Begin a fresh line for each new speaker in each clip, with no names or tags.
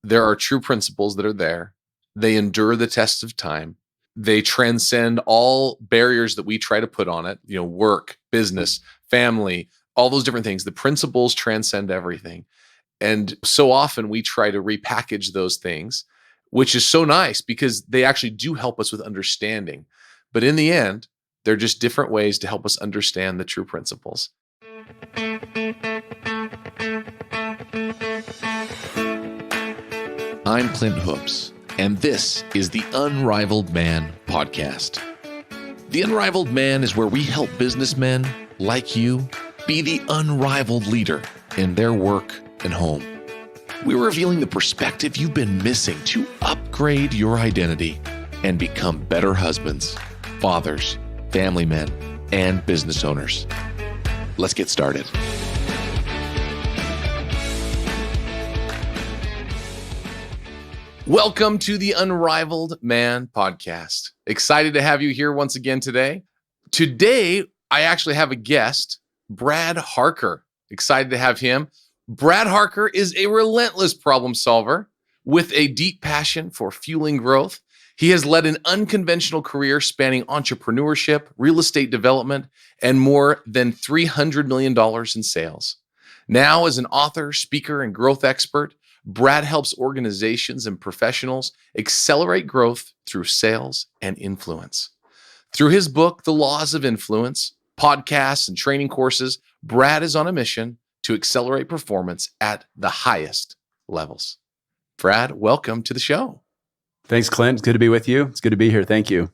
There are true principles that are there. They endure the test of time. They transcend all barriers that we try to put on it, work, business, family, all those different things. The principles transcend everything. And so often we try to repackage those things, which is so nice because they actually do help us with understanding. But in the end, they're just different ways to help us understand the true principles. I'm Clint Hoops, and this is the Unrivaled Man podcast. The Unrivaled Man is where we help businessmen like you be the unrivaled leader in their work and home. We're revealing the perspective you've been missing to upgrade your identity and become better husbands, fathers, family men, and business owners. Let's get started. Welcome to the Unrivaled Man podcast. Excited to have you here once again today. Today, I actually have a guest, Brad Harker. Excited to have him. Brad Harker is a relentless problem solver with a deep passion for fueling growth. He has led an unconventional career spanning entrepreneurship, real estate development, and more than $300 million in sales. Now, as an author, speaker, and growth expert, Brad helps organizations and professionals accelerate growth through sales and influence. Through his book, The Laws of Influence, podcasts, and training courses, Brad is on a mission to accelerate performance at the highest levels. Brad, welcome to the show.
Thanks, Clint. It's good to be with you. It's good to be here. Thank you.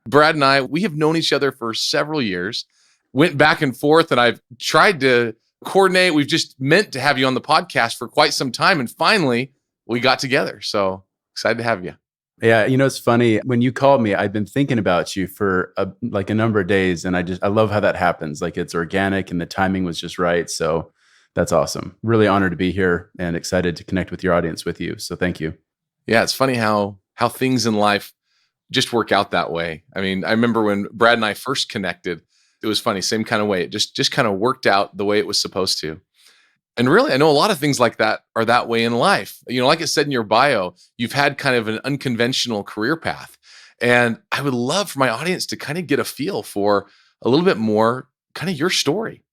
Brad and I, we have known each other for several years, went back and forth, and I've tried to coordinate. We've just meant to have you on the podcast for quite some time. And finally, we got together. So excited to have you.
Yeah, it's funny. When you called me, I've been thinking about you for a number of days. And I love how that happens. Like it's organic and the timing was just right. So that's awesome. Really honored to be here and excited to connect with your audience with you. So thank you.
Yeah, it's funny how things in life just work out that way. I mean, I remember when Brad and I first connected, it was funny, same kind of way. It just kind of worked out the way it was supposed to. And really, I know a lot of things like that are that way in life. Like it said in your bio, you've had kind of an unconventional career path. And I would love for my audience to kind of get a feel for a little bit more kind of your story.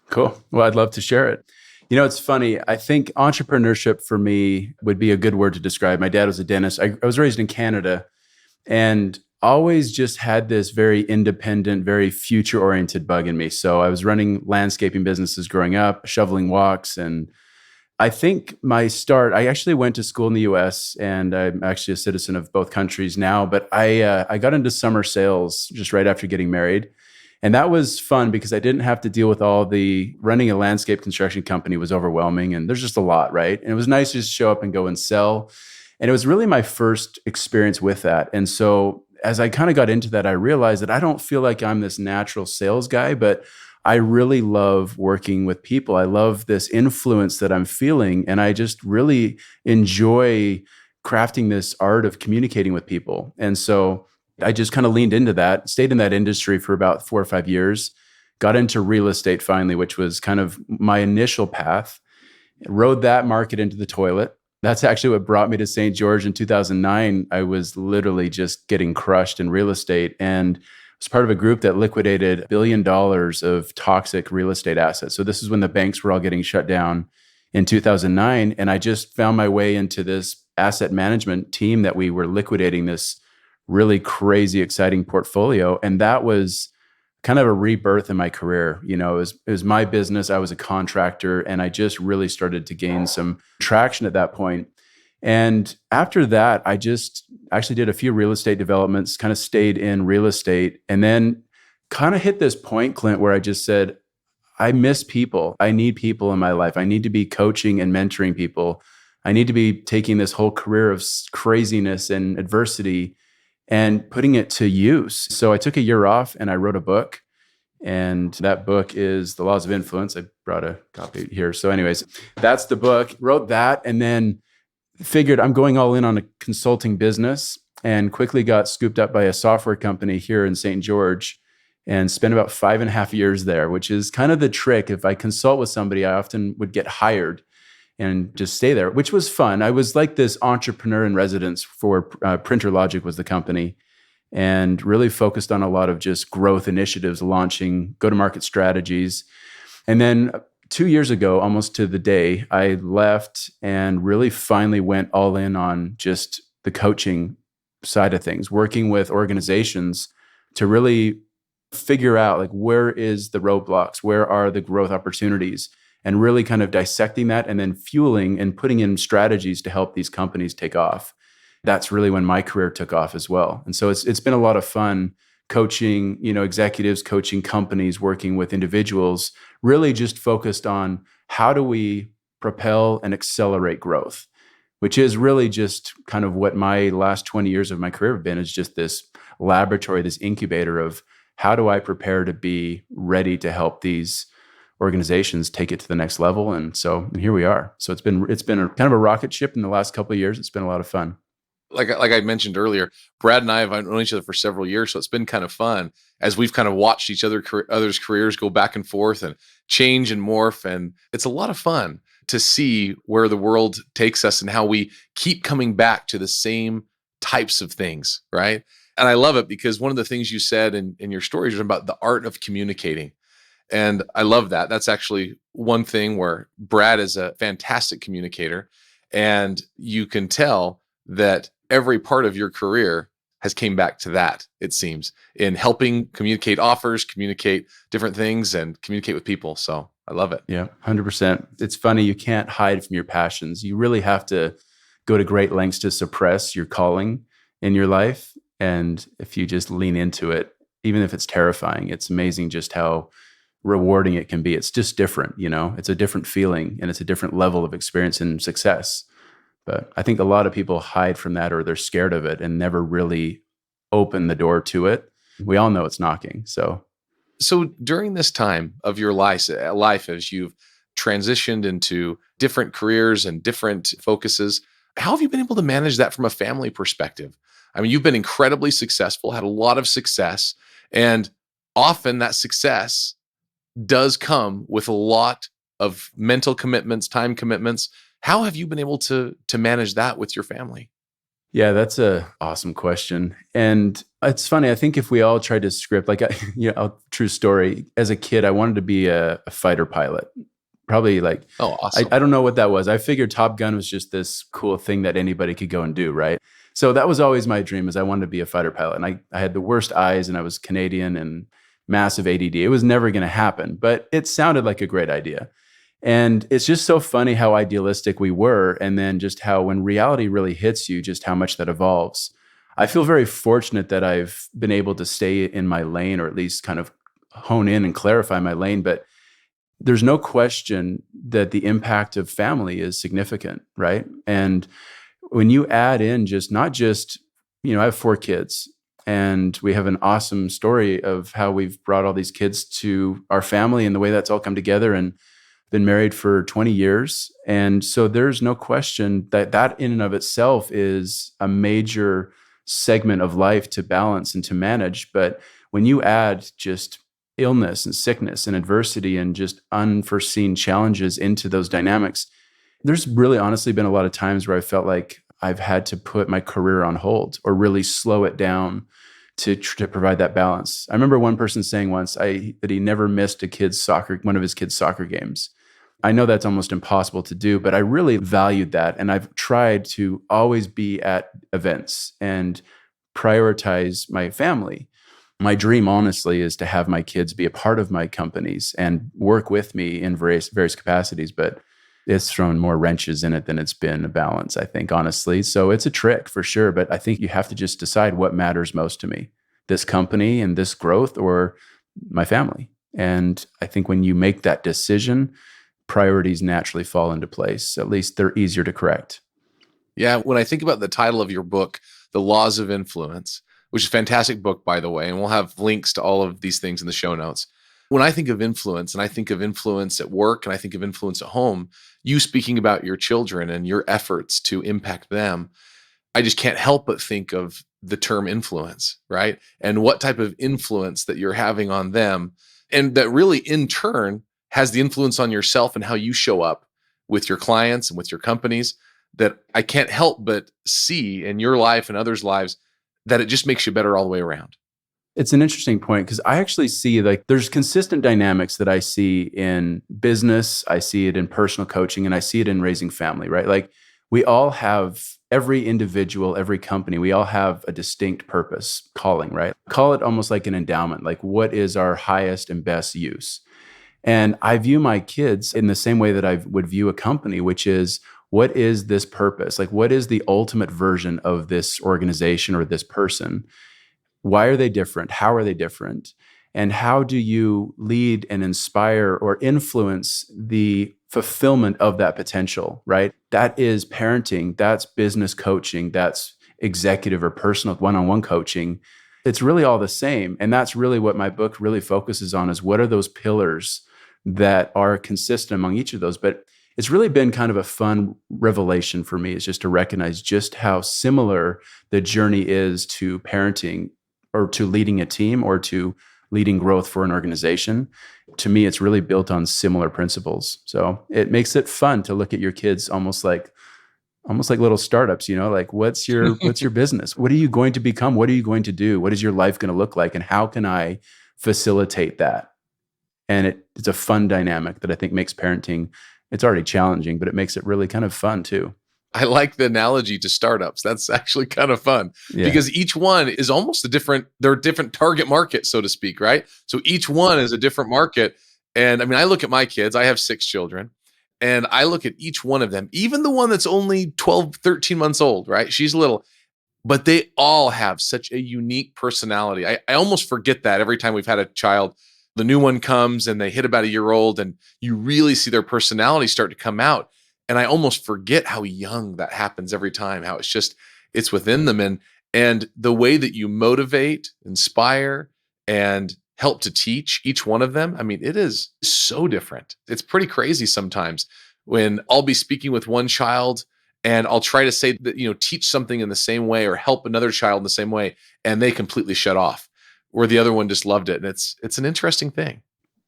Cool. Well, I'd love to share it. It's funny. I think entrepreneurship for me would be a good word to describe. My dad was a dentist. I was raised in Canada and always just had this very independent, very future-oriented bug in me. So I was running landscaping businesses growing up, shoveling walks. And I think my start, I actually went to school in the US and I'm actually a citizen of both countries now, but I got into summer sales just right after getting married. And that was fun because I didn't have to deal with all the running a landscape construction company was overwhelming. And there's just a lot, right? And it was nice to just show up and go and sell. And it was really my first experience with that. And so as I kind of got into that, I realized that I don't feel like I'm this natural sales guy, but I really love working with people. I love this influence that I'm feeling. And I just really enjoy crafting this art of communicating with people. And so I just kind of leaned into that, stayed in that industry for about 4 or 5 years, got into real estate finally, which was kind of my initial path, rode that market into the toilet. That's actually what brought me to St. George in 2009. I was literally just getting crushed in real estate and was part of a group that liquidated $1 billion of toxic real estate assets. So this is when the banks were all getting shut down in 2009. And I just found my way into this asset management team that we were liquidating this really crazy, exciting portfolio. And that was kind of a rebirth in my career. It was my business. I was a contractor and I just really started to gain some traction at that point. And after that, I just actually did a few real estate developments, kind of stayed in real estate, and then kind of hit this point, Clint, where I just said, I miss people. I need people in my life. I need to be coaching and mentoring people. I need to be taking this whole career of craziness and adversity and putting it to use. So I took a year off and I wrote a book. And that book is The Laws of Influence. I brought a copy here. So anyways, that's the book. Wrote that and then figured I'm going all in on a consulting business and quickly got scooped up by a software company here in St. George and spent about 5.5 years there, which is kind of the trick. If I consult with somebody, I often would get hired. and just stay there, which was fun. I was like this entrepreneur in residence for Printer Logic was the company, and really focused on a lot of just growth initiatives, launching go-to-market strategies. And then 2 years ago, almost to the day, I left and really finally went all in on just the coaching side of things, working with organizations to really figure out like where is the roadblocks, where are the growth opportunities, and really kind of dissecting that and then fueling and putting in strategies to help these companies take off. That's really when my career took off as well. And so it's been a lot of fun coaching, executives, coaching companies, working with individuals, really just focused on how do we propel and accelerate growth, which is really just kind of what my last 20 years of my career have been, is just this laboratory, this incubator of how do I prepare to be ready to help these organizations take it to the next level. And here we are. So it's been a kind of a rocket ship in the last couple of years. It's been a lot of fun.
Like I mentioned earlier, Brad and I have known each other for several years, so it's been kind of fun as we've kind of watched others' careers go back and forth and change and morph, and it's a lot of fun to see where the world takes us and how we keep coming back to the same types of things, right? And I love it because one of the things you said in your stories is about the art of communicating, and I love that. That's actually one thing where Brad is a fantastic communicator, and you can tell that every part of your career has came back to that, it seems, in helping communicate offers, communicate different things, and communicate with people. So I love it.
Yeah, 100%. It's funny. You can't hide from your passions. You really have to go to great lengths to suppress your calling in your life. And if you just lean into it, even if it's terrifying, it's amazing just how rewarding it can be. It's just different, it's a different feeling and it's a different level of experience and success. But I think a lot of people hide from that, or they're scared of it and never really open the door to it. We all know it's knocking. So
during this time of your life, as you've transitioned into different careers and different focuses, how have you been able to manage that from a family perspective? I mean, you've been incredibly successful, had a lot of success, and often that success does come with a lot of mental commitments, time commitments. How have you been able to manage that with your family?
Yeah, that's a awesome question. And it's funny. I think if we all tried to script, like, true story, as a kid, I wanted to be a fighter pilot. Probably like,
oh, awesome.
I don't know what that was. I figured Top Gun was just this cool thing that anybody could go and do, right? So that was always my dream, is I wanted to be a fighter pilot. And I had the worst eyes, and I was Canadian and massive ADD. It was never going to happen, but it sounded like a great idea. And it's just so funny how idealistic we were, and then just how when reality really hits you, just how much that evolves. I feel very fortunate that I've been able to stay in my lane, or at least kind of hone in and clarify my lane. But there's no question that the impact of family is significant, right? And when you add in not just, I have 4 kids, and we have an awesome story of how we've brought all these kids to our family and the way that's all come together, and been married for 20 years. And so there's no question that in and of itself is a major segment of life to balance and to manage. But when you add just illness and sickness and adversity and just unforeseen challenges into those dynamics, there's really honestly been a lot of times where I felt like I've had to put my career on hold or really slow it down to provide that balance. I remember one person saying once that he never missed one of his kids' soccer games. I know that's almost impossible to do, but I really valued that. And I've tried to always be at events and prioritize my family. My dream, honestly, is to have my kids be a part of my companies and work with me in various capacities, but it's thrown more wrenches in it than it's been a balance, I think, honestly. So it's a trick for sure, but I think you have to just decide what matters most to me, this company and this growth, or my family. And I think when you make that decision, priorities naturally fall into place. At least they're easier to correct.
Yeah. When I think about the title of your book, The Laws of Influence, which is a fantastic book, by the way, and we'll have links to all of these things in the show notes. When I think of influence, and I think of influence at work, and I think of influence at home, you speaking about your children and your efforts to impact them, I just can't help but think of the term influence, right? And what type of influence that you're having on them, and that really in turn has the influence on yourself and how you show up with your clients and with your companies that I can't help but see in your life and others' lives that it just makes you better all the way around.
It's an interesting point because I actually see like there's consistent dynamics that I see in business, I see it in personal coaching, and I see it in raising family, right? Like we all have, every individual, every company, we all have a distinct purpose, calling, right? Call it almost like an endowment, like what is our highest and best use? And I view my kids in the same way that I would view a company, which is what is this purpose? Like what is the ultimate version of this organization or this person? Why are they different? How are they different? And how do you lead and inspire or influence the fulfillment of that potential, right? That is parenting, that's business coaching, that's executive or personal one-on-one coaching. It's really all the same. And that's really what my book really focuses on is what are those pillars that are consistent among each of those. But it's really been kind of a fun revelation for me is just to recognize just how similar the journey is to parenting or to leading a team or to leading growth for an organization. To me, it's really built on similar principles. So it makes it fun to look at your kids almost like little startups, like what's your business? What are you going to become? What are you going to do? What is your life going to look like? And how can I facilitate that? And it's a fun dynamic that I think makes parenting, it's already challenging, but it makes it really kind of fun too.
I like the analogy to startups. That's actually kind of fun because each one is almost they're a different target market, so to speak, right? So each one is a different market. And I mean, I look at my kids, I have 6 children, and I look at each one of them, even the one that's only 12, 13 months old, right? She's little, but they all have such a unique personality. I almost forget that every time we've had a child. The new one comes and they hit about a year old and you really see their personality start to come out. And I almost forget how young that happens every time, how it's within them. And the way that you motivate, inspire, and help to teach each one of them, I mean, it is so different. It's pretty crazy sometimes when I'll be speaking with one child and I'll try to say that, teach something in the same way or help another child in the same way, and they completely shut off, where the other one just loved it. And it's an interesting thing.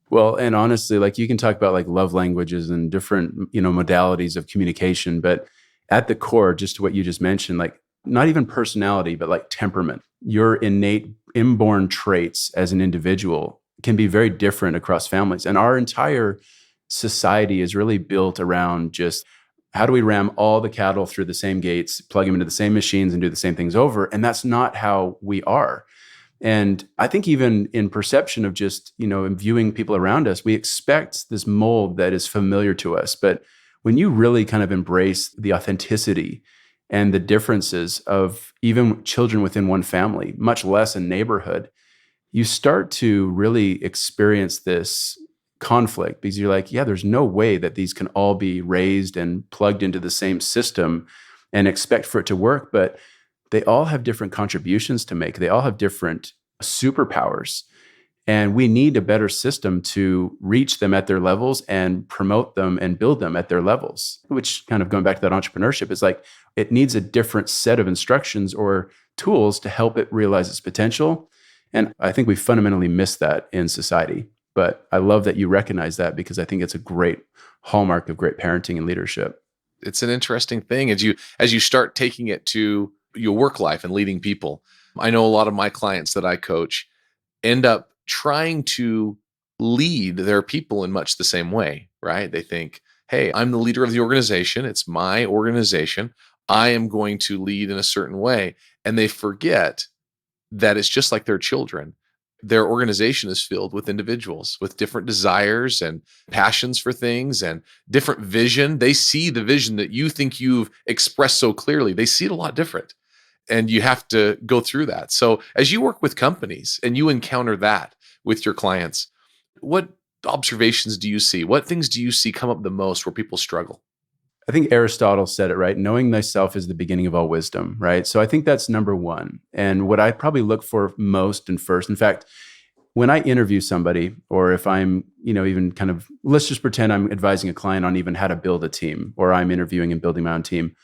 Well, and honestly, like you can talk about like love languages and different, modalities of communication, but at the core, just what you just mentioned, like not even personality, but like temperament, your innate inborn traits as an individual can be very different across families. And our entire society is really built around just how do we ram all the cattle through the same gates, plug them into the same machines and do the same things over? And that's not how we are. And I think even in perception of just, in viewing people around us, we expect this mold that is familiar to us. But when you really kind of embrace the authenticity and the differences of even children within one family, much less a neighborhood, you start to really experience this conflict because you're like, yeah, there's no way that these can all be raised and plugged into the same system and expect for it to work. But they all have different contributions to make. They all have different superpowers. And we need a better system to reach them at their levels and promote them and build them at their levels, which kind of going back to that entrepreneurship is like, it needs a different set of instructions or tools to help it realize its potential. And I think we fundamentally miss that in society. But I love that you recognize that because I think it's a great hallmark of great parenting and leadership.
It's an interesting thing as you start taking it to your work life and leading people. I know a lot of my clients that I coach end up trying to lead their people in much the same way, right? They think, hey, I'm the leader of the organization. It's my organization. I am going to lead in a certain way. And they forget that it's just like their children. Their organization is filled with individuals with different desires and passions for things and different vision. They see the vision that you think you've expressed so clearly. They see it a lot different. And you have to go through that. So as you work with companies and you encounter that with your clients, what observations do you see? What things do you see come up the most where people struggle?
I think Aristotle said it, right? Knowing thyself is the beginning of all wisdom, right? So I think that's number one. And what I probably look for most and first, in fact, when I interview somebody, or if I'm, even kind of, let's just pretend I'm advising a client on even how to build a team, or I'm interviewing and building my own team,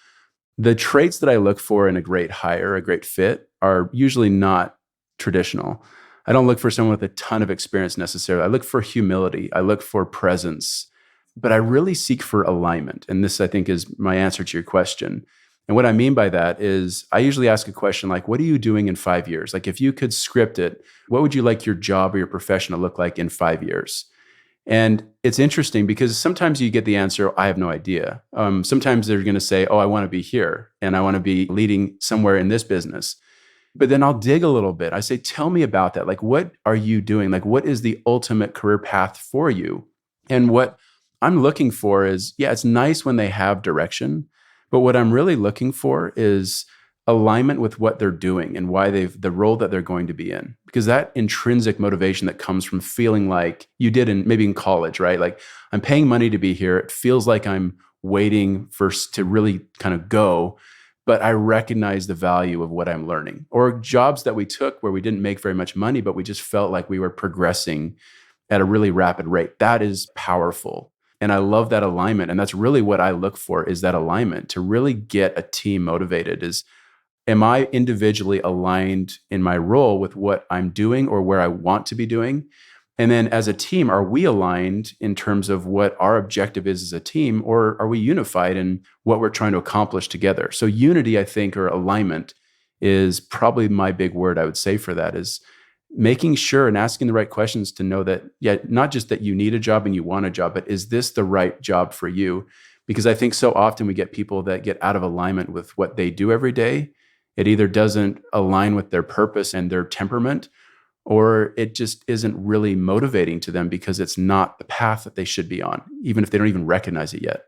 the traits that I look for in a great hire, a great fit, are usually not traditional. I don't look for someone with a ton of experience necessarily. I look for humility. I look for presence. but I really seek for alignment. And this, I think, is my answer to your question. And what I mean by that is I usually ask a question like, what are you doing in 5 years? Like, if you could script it, what would you like your job or your profession to look like in 5 years? And it's interesting because sometimes you get the answer, I have no idea. Sometimes they're going to say, oh, I want to be here and I want to be leading somewhere in this business. But then I'll dig a little bit. I say, tell me about that. Like, what are you doing? Like, what is the ultimate career path for you? And what I'm looking for is, yeah, it's nice when they have direction, but what I'm really looking for is alignment with what they're doing and why the role that they're going to be in. Because that intrinsic motivation that comes from feeling like you did maybe in college, right? Like, I'm paying money to be here. It feels like I'm waiting to really kind of go, but I recognize the value of what I'm learning. Or jobs that we took where we didn't make very much money, but we just felt like we were progressing at a really rapid rate. That is powerful. And I love that alignment. And that's really what I look for, is that alignment to really get a team motivated. Am I individually aligned in my role with what I'm doing or where I want to be doing? And then as a team, are we aligned in terms of what our objective is as a team, or are we unified in what we're trying to accomplish together? So unity, I think, or alignment is probably my big word I would say for that, is making sure and asking the right questions to know that, yeah, not just that you need a job and you want a job, but is this the right job for you? Because I think so often we get people that get out of alignment with what they do every day. It either doesn't align with their purpose and their temperament, or it just isn't really motivating to them because it's not the path that they should be on, even if they don't even recognize it yet.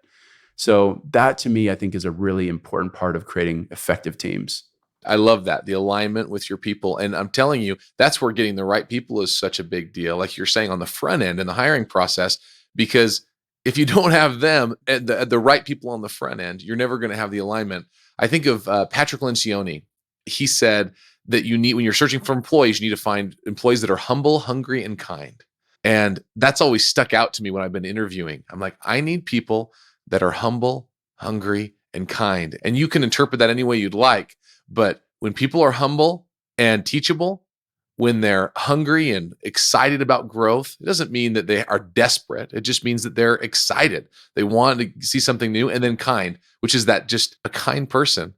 So that, to me, I think is a really important part of creating effective teams.
I love that, the alignment with your people. And I'm telling you, that's where getting the right people is such a big deal. Like you're saying, on the front end in the hiring process, because if you don't have them, the right people on the front end, you're never going to have the alignment. I think of Patrick Lencioni. He said that when you're searching for employees, you need to find employees that are humble, hungry, and kind. And that's always stuck out to me when I've been interviewing. I'm like, I need people that are humble, hungry, and kind. And you can interpret that any way you'd like. But when people are humble and teachable, when they're hungry and excited about growth, it doesn't mean that they are desperate. It just means that they're excited. They want to see something new. And then kind, which is that just a kind person.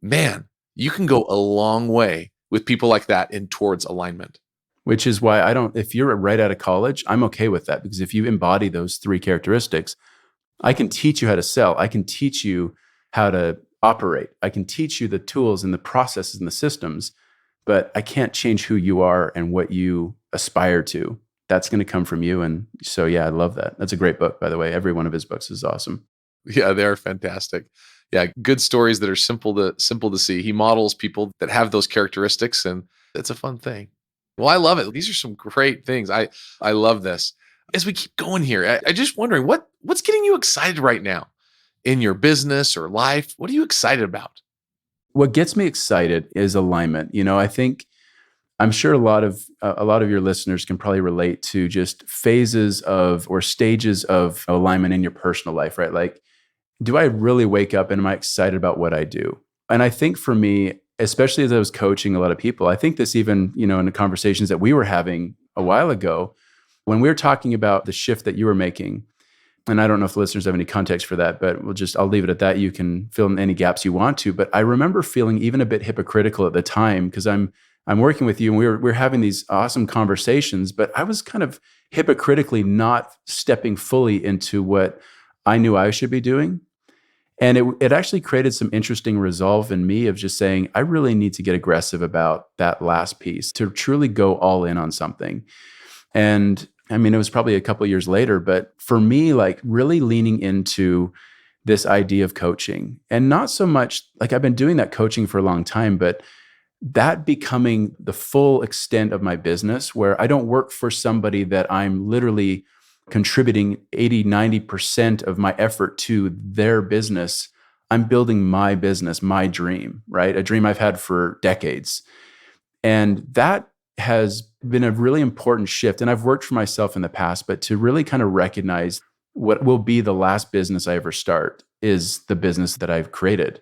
Man, you can go a long way with people like that in towards alignment.
Which is why if you're right out of college, I'm okay with that, because if you embody those 3 characteristics, I can teach you how to sell. I can teach you how to operate. I can teach you the tools and the processes and the systems, but I can't change who you are and what you aspire to. That's going to come from you. And so, yeah, I love that. That's a great book, by the way. Every one of his books is awesome.
Yeah, they're fantastic. Yeah, good stories that are simple to see. He models people that have those characteristics, and it's a fun thing. Well, I love it. These are some great things. I love this. As we keep going here, I just wondering what's getting you excited right now in your business or life? What are you excited about?
What gets me excited is alignment. I think I'm sure a lot of your listeners can probably relate to just phases of or stages of alignment in your personal life, right? Like, do I really wake up and am I excited about what I do? And I think for me, especially as I was coaching a lot of people, I think this even, in the conversations that we were having a while ago, when we were talking about the shift that you were making, and I don't know if the listeners have any context for that, but I'll leave it at that. You can fill in any gaps you want to. But I remember feeling even a bit hypocritical at the time, because I'm working with you and we're having these awesome conversations, but I was kind of hypocritically not stepping fully into what I knew I should be doing. And it actually created some interesting resolve in me of just saying, I really need to get aggressive about that last piece to truly go all in on something. And I mean, it was probably a couple of years later, but for me, like really leaning into this idea of coaching, and not so much like I've been doing that coaching for a long time, but that becoming the full extent of my business, where I don't work for somebody that I'm literally contributing 80, 90% of my effort to their business. I'm building my business, my dream, right? A dream I've had for decades. And that has been a really important shift. And I've worked for myself in the past, but to really kind of recognize what will be the last business I ever start is the business that I've created.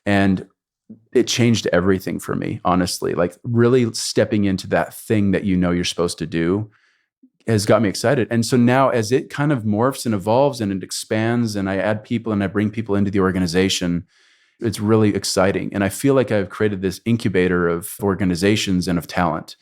And it changed everything for me, honestly, like really stepping into that thing that you're supposed to do has got me excited. And so now as it kind of morphs and evolves and it expands and I add people and I bring people into the organization, it's really exciting. And I feel like I've created this incubator of organizations and of talent.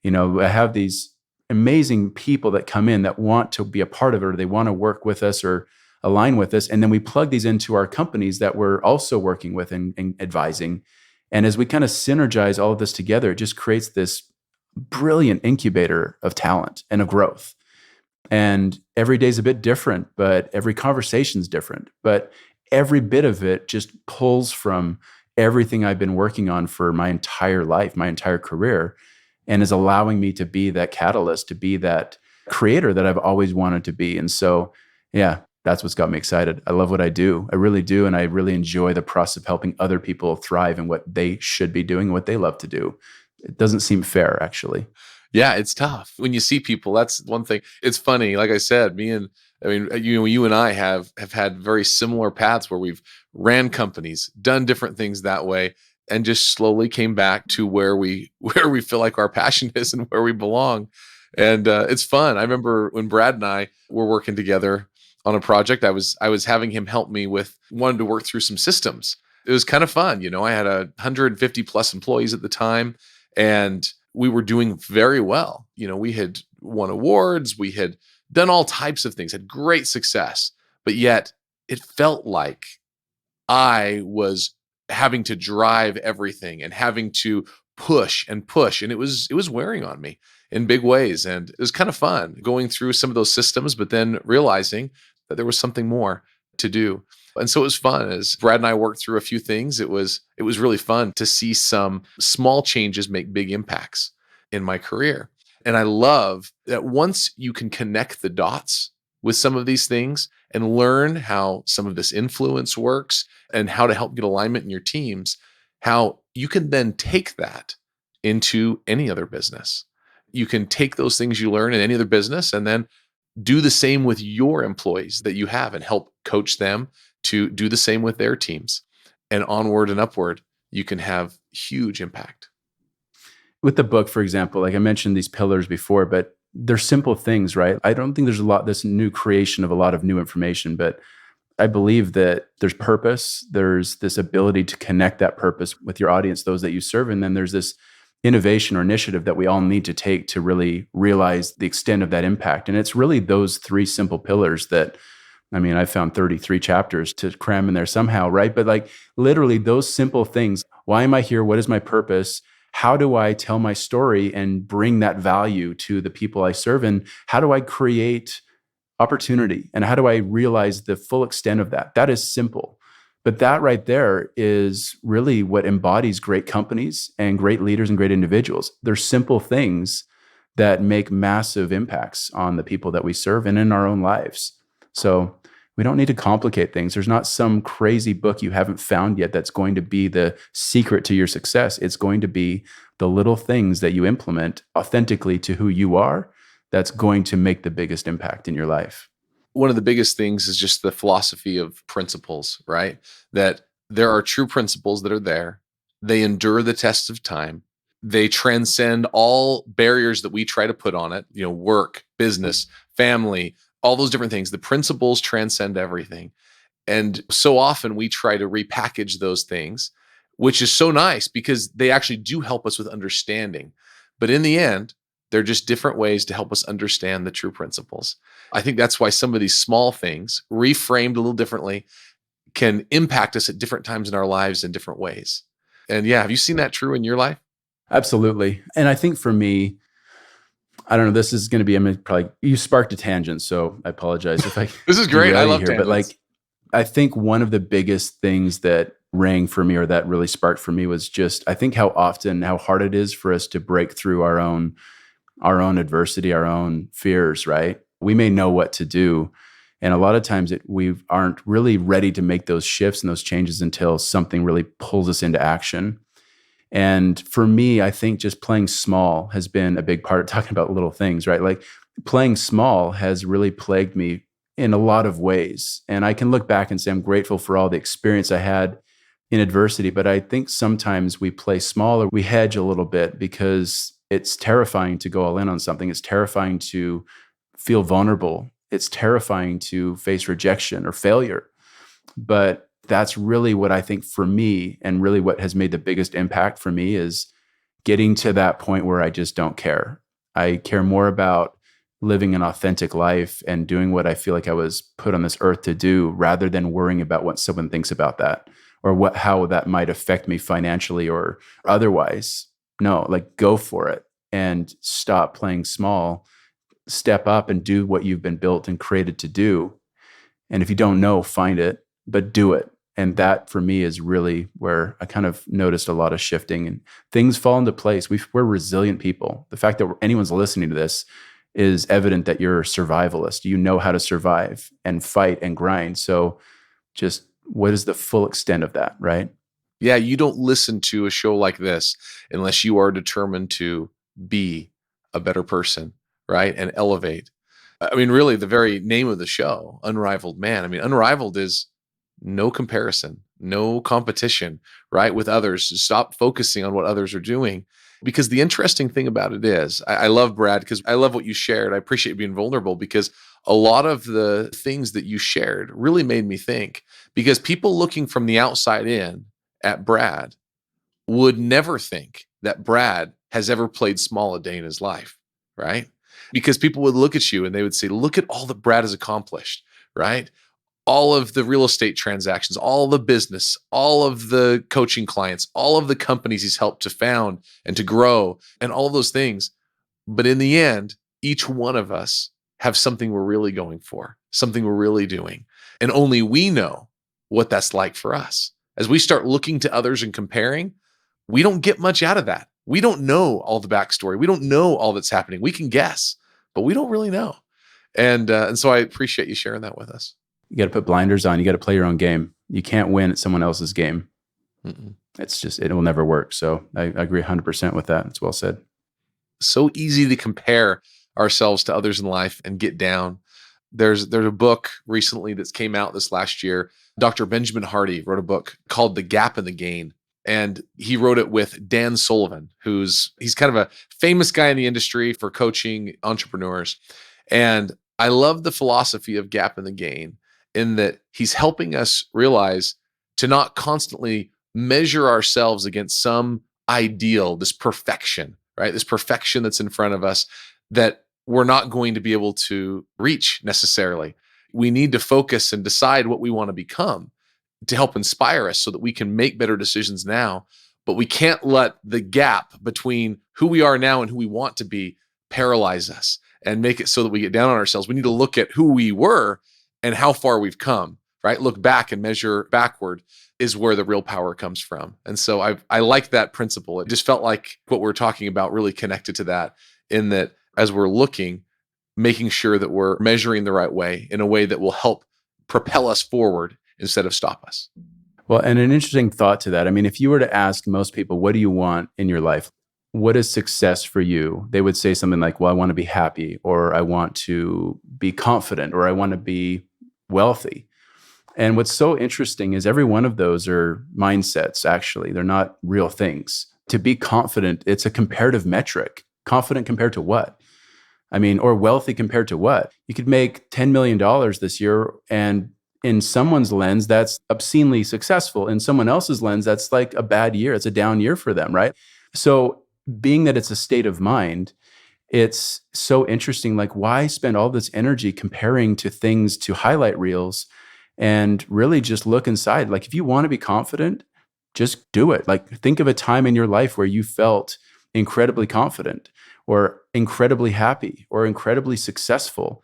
I have these amazing people that come in that want to be a part of it, or they want to work with us or align with us. And then we plug these into our companies that we're also working with and advising. And as we kind of synergize all of this together, it just creates this brilliant incubator of talent and of growth. And every day is a bit different, but every conversation is different. But every bit of it just pulls from everything I've been working on for my entire life, my entire career, and is allowing me to be that catalyst, to be that creator that I've always wanted to be. And so, yeah, that's what's got me excited. I love what I do. I really do. And I really enjoy the process of helping other people thrive in what they should be doing, what they love to do. It doesn't seem fair, actually.
Yeah, it's tough. When you see people, that's one thing. It's funny. Like I said, you and I have had very similar paths where we've ran companies, done different things that way, and just slowly came back to where we feel like our passion is and where we belong. And it's fun. I remember when Brad and I were working together on a project, I was having him help me wanted to work through some systems. It was kind of fun. I had 150 plus employees at the time, and we were doing very well. We had won awards, we had done all types of things, had great success, but yet it felt like I was having to drive everything and having to push and push. And it was wearing on me in big ways. And it was kind of fun going through some of those systems, but then realizing that there was something more to do. And so it was fun. As Brad and I worked through a few things, it was really fun to see some small changes make big impacts in my career. And I love that once you can connect the dots with some of these things and learn how some of this influence works and how to help get alignment in your teams, how you can then take that into any other business. You can take those things you learn in any other business and then do the same with your employees that you have and help coach them to do the same with their teams. And onward and upward, you can have huge impact.
With the book, for example, like I mentioned these pillars before, but they're simple things, right? I don't think there's this new creation of a lot of new information, but I believe that there's purpose. There's this ability to connect that purpose with your audience, those that you serve. And then there's this innovation or initiative that we all need to take to really realize the extent of that impact. And it's really those three simple pillars that, I found 33 chapters to cram in there somehow, right? But like literally those simple things. Why am I here? What is my purpose? How do I tell my story and bring that value to the people I serve? And how do I create opportunity? And how do I realize the full extent of that? That is simple. But that right there is really what embodies great companies and great leaders and great individuals. They're simple things that make massive impacts on the people that we serve and in our own lives. So we don't need to complicate things. There's not some crazy book you haven't found yet that's going to be the secret to your success. It's going to be the little things that you implement authentically to who you are that's going to make the biggest impact in your life.
One of the biggest things is just the philosophy of principles, right? That there are true principles that are there. They endure the test of time. They transcend all barriers that we try to put on it, work, business, family, all those different things. The principles transcend everything. And so often we try to repackage those things, which is so nice because they actually do help us with understanding. But in the end, they're just different ways to help us understand the true principles. I think that's why some of these small things, reframed a little differently, can impact us at different times in our lives in different ways. And yeah, have you seen that true in your life?
Absolutely. And I think for me, I don't know, this is going to be, probably, you sparked a tangent, so I apologize if I
This is great. I love
here,
tangents.
But I think one of the biggest things that rang for me or that really sparked for me was just, I think how hard it is for us to break through our own adversity, our own fears, right? We may know what to do. And a lot of times we aren't really ready to make those shifts and those changes until something really pulls us into action. And for me, I think just playing small has been a big part of talking about little things, right? Like playing small has really plagued me in a lot of ways. And I can look back and say, I'm grateful for all the experience I had in adversity. But I think sometimes we play small or we hedge a little bit because It's terrifying to go all in on something. It's terrifying to feel vulnerable. It's terrifying to face rejection or failure. But that's really what I think for me, and really what has made the biggest impact for me, is getting to that point where I just don't care. I care more about living an authentic life and doing what I feel like I was put on this earth to do, rather than worrying about what someone thinks about that, or how that might affect me financially or otherwise. No, like, go for it and stop playing small. Step up and do what you've been built and created to do. And if you don't know, find it, but do it. And that for me is really where I kind of noticed a lot of shifting, and things fall into place. We're resilient people. The fact that anyone's listening to this is evident that you're a survivalist. You know how to survive and fight and grind. So just, what is the full extent of that, right?
Yeah, you don't listen to a show like this unless you are determined to be a better person, right? And elevate. I mean, really, the very name of the show, Unrivaled Man. I mean, unrivaled is no comparison, no competition, right, with others. Stop focusing on what others are doing. Because the interesting thing about it is, I love Brad, because I love what you shared. I appreciate being vulnerable, because a lot of the things that you shared really made me think. Because people looking from the outside in at Brad would never think that Brad has ever played small a day in his life, right? Because people would look at you and they would say, look at all that Brad has accomplished, right? All of the real estate transactions, all the business, all of the coaching clients, all of the companies he's helped to found and to grow, and all of those things. But in the end, each one of us have something we're really going for, something we're really doing. And only we know what that's like for us. As we start looking to others and comparing, we don't get much out of that. We don't know all the backstory. We don't know all that's happening. We can guess, but we don't really know. And so I appreciate you sharing that with us.
You got to put blinders on. You got to play your own game. You can't win at someone else's game.
Mm-mm.
It's just, it will never work. So I agree 100% with that. It's well said.
So easy to compare ourselves to others in life and get down. There's a book recently that's came out this last year. Dr. Benjamin Hardy wrote a book called The Gap and the Gain. And he wrote it with Dan Sullivan, he's kind of a famous guy in the industry for coaching entrepreneurs. And I love the philosophy of gap and the gain, in that he's helping us realize to not constantly measure ourselves against some ideal, this perfection, right? This perfection that's in front of us that we're not going to be able to reach necessarily. We need to focus and decide what we want to become to help inspire us so that we can make better decisions now. But we can't let the gap between who we are now and who we want to be paralyze us and make it so that we get down on ourselves. We need to look at who we were and how far we've come, right? Look back and measure backward is where the real power comes from. And so I like that principle. It just felt like what we're talking about really connected to that, in that as we're looking, making sure that we're measuring the right way, in a way that will help propel us forward instead of stop us.
Well, and an interesting thought to that. I mean, if you were to ask most people, what do you want in your life? What is success for you? They would say something like, well, I want to be happy, or I want to be confident, or I want to be wealthy. And what's so interesting is every one of those are mindsets, actually. They're not real things. To be confident, it's a comparative metric. Confident compared to what? I mean, or wealthy compared to what? You could make $10 million this year, and in someone's lens, that's obscenely successful. In someone else's lens, that's like a bad year. It's a down year for them, right? So being that it's a state of mind, it's so interesting. Like, why spend all this energy comparing to things, to highlight reels, and really just look inside? Like, if you want to be confident, just do it. Like, think of a time in your life where you felt incredibly confident, or incredibly happy, or incredibly successful,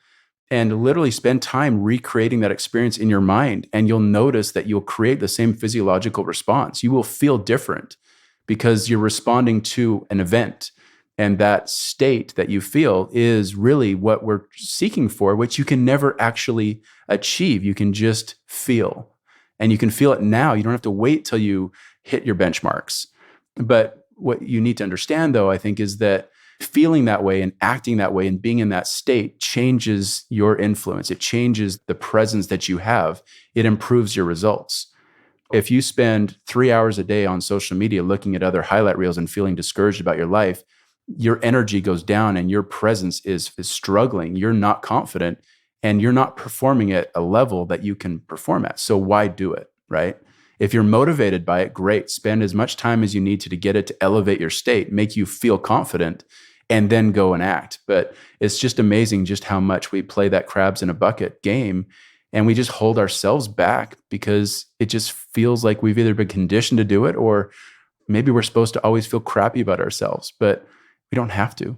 and literally spend time recreating that experience in your mind. And you'll notice that you'll create the same physiological response. You will feel different because you're responding to an event. And that state that you feel is really what we're seeking for, which you can never actually achieve. You can just feel. And you can feel it now. You don't have to wait till you hit your benchmarks. But what you need to understand, though, I think, is that feeling that way and acting that way and being in that state changes your influence. It changes the presence that you have. It improves your results. If you spend 3 hours a day on social media looking at other highlight reels and feeling discouraged about your life, your energy goes down and your presence is struggling. You're not confident and you're not performing at a level that you can perform at. So why do it, right? If you're motivated by it, great. Spend as much time as you need to get it to elevate your state, make you feel confident, and then go and act. But it's just amazing just how much we play that crabs in a bucket game, and we just hold ourselves back because it just feels like we've either been conditioned to do it, or maybe we're supposed to always feel crappy about ourselves, but we don't have to.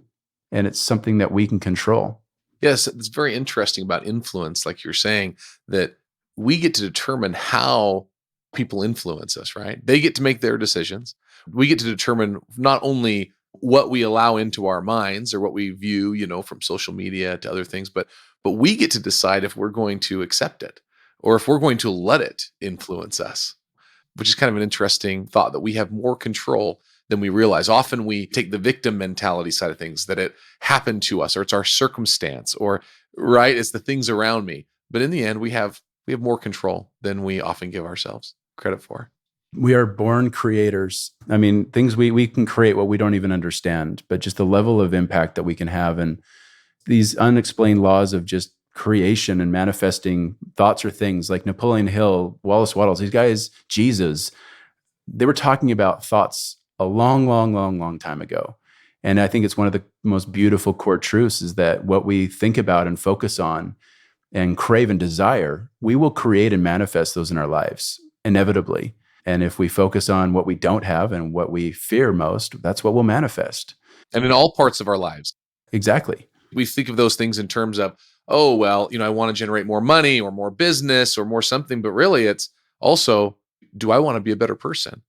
And it's something that we can control.
Yes, it's very interesting about influence, like you're saying, that we get to determine how people influence us, right? They get to make their decisions. We get to determine not only what we allow into our minds or what we view, from social media to other things, but we get to decide if we're going to accept it or if we're going to let it influence us, which is kind of an interesting thought, that we have more control than we realize. Often we take the victim mentality side of things, that it happened to us or it's our circumstance or, right, it's the things around me. But in the end, we have more control than we often give ourselves credit for.
We are born creators. I mean, things we can create what we don't even understand, but just the level of impact that we can have, and these unexplained laws of just creation and manifesting thoughts or things, like Napoleon Hill, Wallace Wattles, these guys, Jesus, they were talking about thoughts a long, long, long, long time ago. And I think it's one of the most beautiful core truths is that what we think about and focus on and crave and desire, we will create and manifest those in our lives, inevitably. And if we focus on what we don't have and what we fear most, that's what will manifest.
And in all parts of our lives.
Exactly.
We think of those things in terms of, oh, well, I want to generate more money or more business or more something. But really, it's also, do I want to be a better person?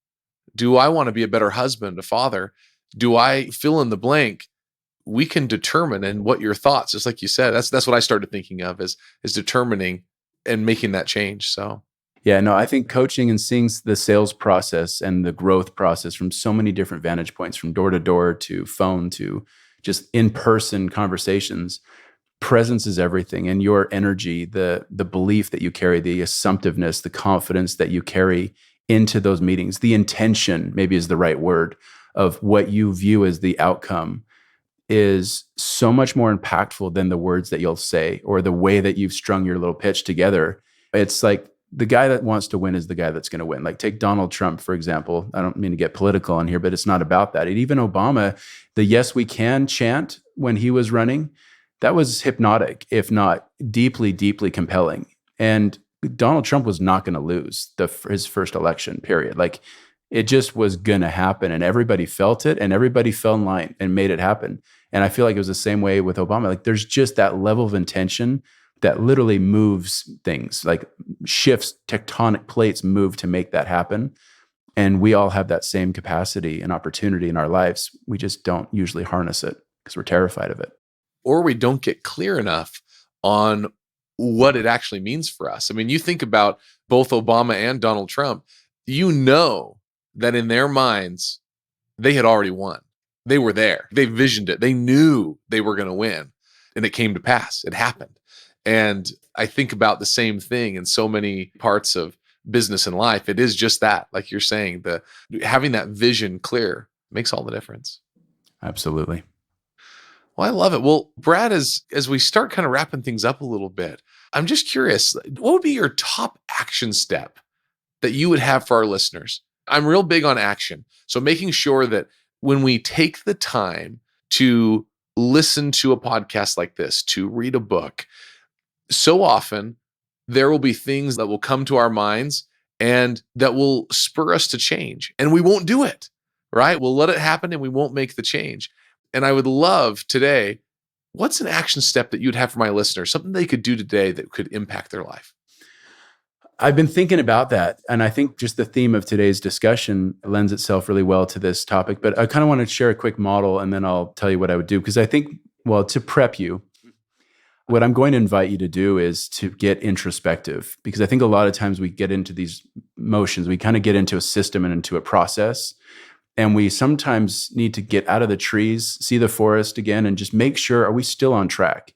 Do I want to be a better husband, a father? Do I fill in the blank? We can determine, and what your thoughts, just like you said, that's what I started thinking of is determining and making that change. So
yeah, no, I think coaching and seeing the sales process and the growth process from so many different vantage points, from door to door to phone to just in-person conversations, presence is everything. And your energy, the belief that you carry, the assumptiveness, the confidence that you carry into those meetings, the intention, maybe is the right word, of what you view as the outcome is so much more impactful than the words that you'll say or the way that you've strung your little pitch together. It's like the guy that wants to win is the guy that's going to win. Like take Donald Trump, for example. I don't mean to get political on here, but it's not about that. And even Obama, the "Yes, we can" chant when he was running, that was hypnotic, if not deeply, deeply compelling. And Donald Trump was not going to lose his first election, period. Like it just was going to happen, and everybody felt it, and everybody fell in line and made it happen. And I feel like it was the same way with Obama. Like there's just that level of intention that literally moves things, like shifts, tectonic plates move to make that happen. And we all have that same capacity and opportunity in our lives. We just don't usually harness it because we're terrified of it.
Or we don't get clear enough on what it actually means for us. I mean, you think about both Obama and Donald Trump, that in their minds, they had already won. They were there. They visioned it. They knew they were going to win. And it came to pass. It happened. And I think about the same thing in so many parts of business and life. It is just that, like you're saying, having that vision clear makes all the difference.
Absolutely.
Well, I love it. Well, Brad, as we start kind of wrapping things up a little bit, I'm just curious, what would be your top action step that you would have for our listeners? I'm real big on action. So making sure that when we take the time to listen to a podcast like this, to read a book, so often there will be things that will come to our minds and that will spur us to change. And we won't do it, right? We'll let it happen and we won't make the change. And I would love today, what's an action step that you'd have for my listeners, something they could do today that could impact their life?
I've been thinking about that. And I think just the theme of today's discussion lends itself really well to this topic. But I kind of want to share a quick model and then I'll tell you what I would do. Because I think, well, to prep you, what I'm going to invite you to do is to get introspective. Because I think a lot of times we get into these motions, we kind of get into a system and into a process. And we sometimes need to get out of the trees, see the forest again, and just make sure, are we still on track?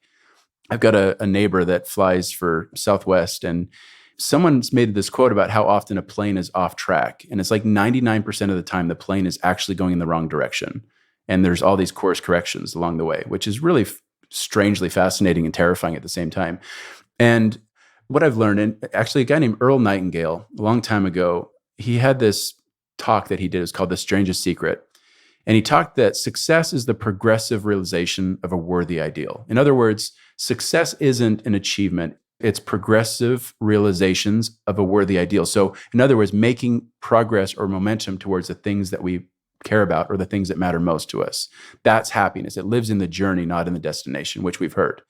I've got a neighbor that flies for Southwest, and someone's made this quote about how often a plane is off track. And it's like 99% of the time, the plane is actually going in the wrong direction. And there's all these course corrections along the way, which is really strangely fascinating and terrifying at the same time. And what I've learned, and actually a guy named Earl Nightingale, a long time ago, he had this talk that he did. It was called The Strangest Secret. And he talked that success is the progressive realization of a worthy ideal. In other words, success isn't an achievement. It's progressive realizations of a worthy ideal. So in other words, making progress or momentum towards the things that we care about or the things that matter most to us. That's happiness. It lives in the journey, not in the destination, which we've heard.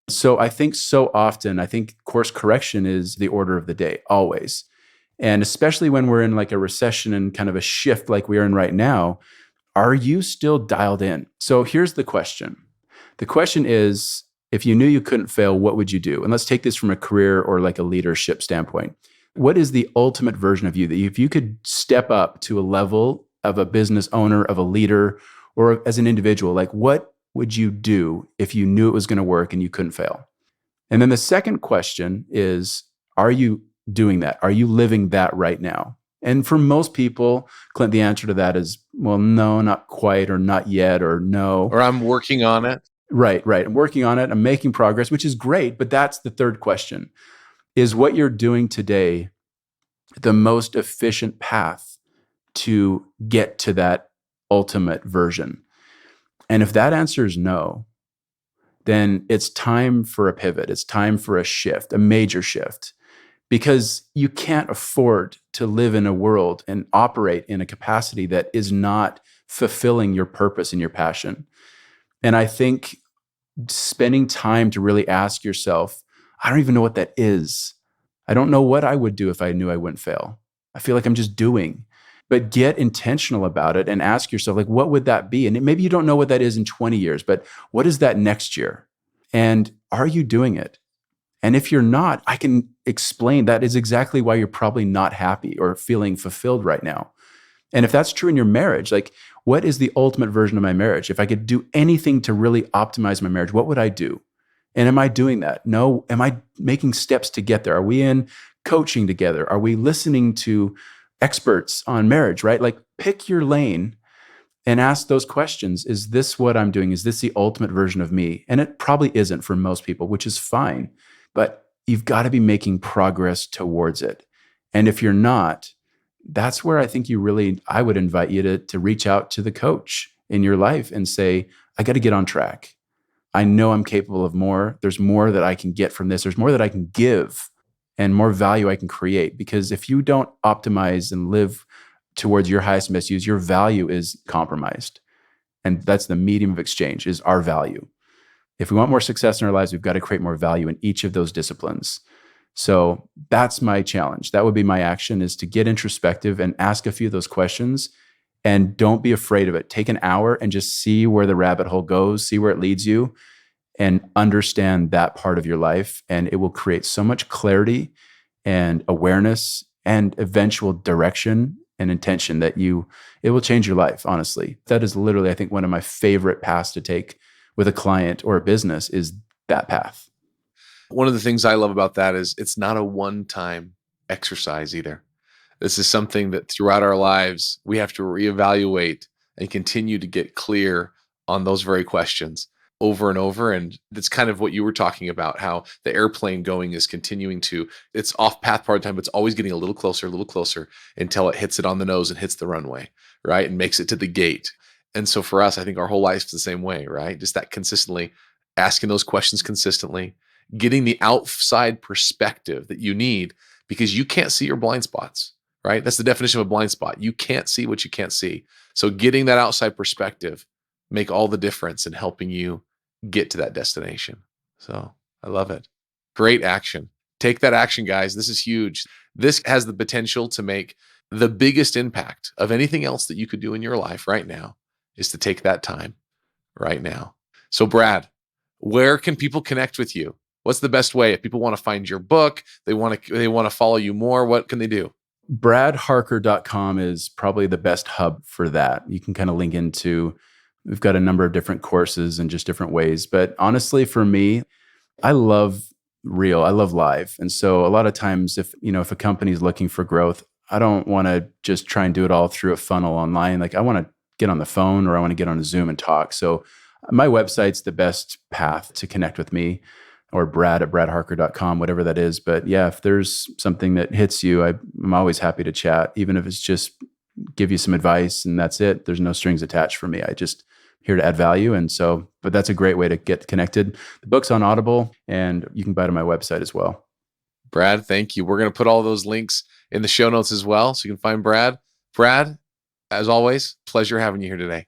So I think so often, I think course correction is the order of the day, always. And especially when we're in like a recession and kind of a shift like we are in right now, are you still dialed in? So here's the question. The question is, if you knew you couldn't fail, what would you do? And let's take this from a career or like a leadership standpoint. What is the ultimate version of you that if you could step up to a level of a business owner, of a leader, or as an individual, like what would you do if you knew it was going to work and you couldn't fail? And then the second question is, are you doing that? Are you living that right now? And for most people, Clint, the answer to that is, well, no, not quite, or not yet, or no.
Or I'm working on it.
Right. I'm working on it. I'm making progress, which is great. But that's the third question. Is what you're doing today the most efficient path to get to that ultimate version? And if that answer is no, then it's time for a pivot. It's time for a shift, a major shift, because you can't afford to live in a world and operate in a capacity that is not fulfilling your purpose and your passion. And I think spending time to really ask yourself, I don't even know what that is. I don't know what I would do if I knew I wouldn't fail. I feel like I'm just doing. But get intentional about it and ask yourself, like, what would that be? And maybe you don't know what that is in 20 years, but what is that next year? And are you doing it? And if you're not, I can explain that is exactly why you're probably not happy or feeling fulfilled right now. And if that's true in your marriage, like, what is the ultimate version of my marriage? If I could do anything to really optimize my marriage, what would I do? And am I doing that? No. Am I making steps to get there? Are we in coaching together? Are we listening to experts on marriage, right? Like, pick your lane and ask those questions. Is this what I'm doing? Is this the ultimate version of me? And it probably isn't for most people, which is fine. But you've got to be making progress towards it. And if you're not, that's where I think I would invite you to reach out to the coach in your life and say, I got to get on track. I know I'm capable of more. There's more that I can get from this. There's more that I can give and more value I can create. Because if you don't optimize and live towards your highest and best use, your value is compromised. And that's the medium of exchange, is our value. If we want more success in our lives, we've got to create more value in each of those disciplines. So that's my challenge. That would be my action, is to get introspective and ask a few of those questions. And don't be afraid of it. Take an hour and just see where the rabbit hole goes, see where it leads you, and understand that part of your life. And it will create so much clarity and awareness and eventual direction and intention that it will change your life, honestly. That is literally, I think, one of my favorite paths to take with a client or a business, is that path.
One of the things I love about that is it's not a one-time exercise either. This is something that throughout our lives, we have to reevaluate and continue to get clear on those very questions over and over. And that's kind of what you were talking about, how the airplane going is continuing it's off path part of the time, but it's always getting a little closer until it hits it on the nose and hits the runway, right? And makes it to the gate. And so for us, I think our whole life's the same way, right? Just that consistently asking those questions consistently, getting the outside perspective that you need, because you can't see your blind spots, right? That's the definition of a blind spot. You can't see what you can't see. So getting that outside perspective make all the difference in helping you get to that destination. So I love it. Great action. Take that action, guys. This is huge. This has the potential to make the biggest impact of anything else that you could do in your life right now, is to take that time right now. So Brad, where can people connect with you? What's the best way? If people want to find your book, they want to follow you more, what can they do?
bradharker.com is probably the best hub for that. You can kind of link into, we've got a number of different courses and just different ways. But honestly, for me, I love real. I love live. And so a lot of times if a company is looking for growth, I don't want to just try and do it all through a funnel online. Like, I want to get on the phone or I want to get on a Zoom and talk. So my website's the best path to connect with me, or brad@bradharker.com, whatever that is. But yeah, if there's something that hits you, I'm always happy to chat, even if it's just give you some advice and that's it. There's no strings attached for me. I just here to add value. And so, but that's a great way to get connected. The book's on Audible and you can buy it on my website as well.
Brad, thank you. We're going to put all those links in the show notes as well, so you can find Brad. Brad, as always, pleasure having you here today.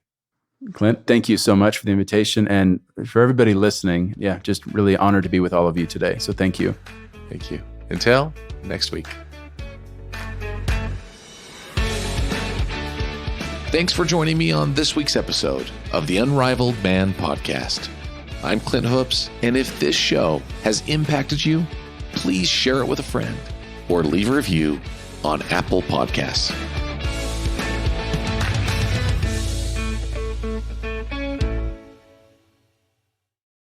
Clint, thank you so much for the invitation. And for everybody listening, yeah, just really honored to be with all of you today. So thank you.
Thank you. Until next week. Thanks for joining me on this week's episode of the Unrivaled Man Podcast. I'm Clint Hoops, and if this show has impacted you, please share it with a friend or leave a review on Apple Podcasts.